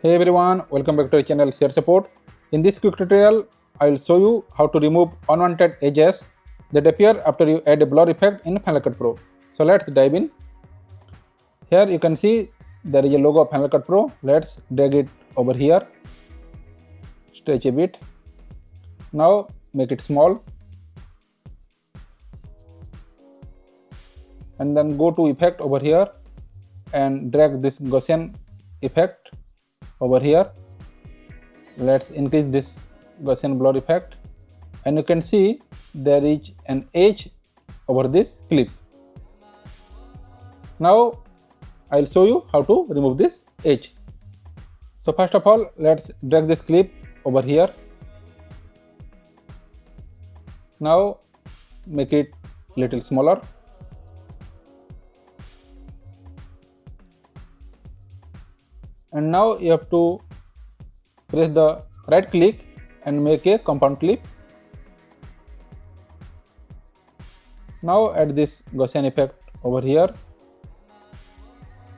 Hey everyone, welcome back to our channel Share Support. In this quick tutorial, I will show you how to remove unwanted edges that appear after you add a blur effect in Final Cut Pro. So let's dive in. Here you can see there is a logo of Final Cut Pro. Let's drag it over here, stretch a bit. Now make it small and then go to effect over here and drag this Gaussian effect over here. Let's increase this Gaussian blur effect, and you can see there is an edge over this clip. Now I'll show you how to remove this edge. So first of all, let's drag this clip over here. Now make it little smaller. And now you have to press the right click and make a compound clip. Now add this Gaussian effect over here.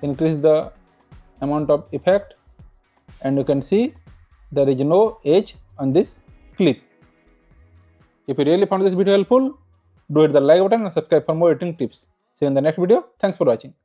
Increase the amount of effect, and you can see there is no edge on this clip. If you really found this video helpful, do hit the like button and subscribe for more editing tips. See you in the next video. Thanks for watching.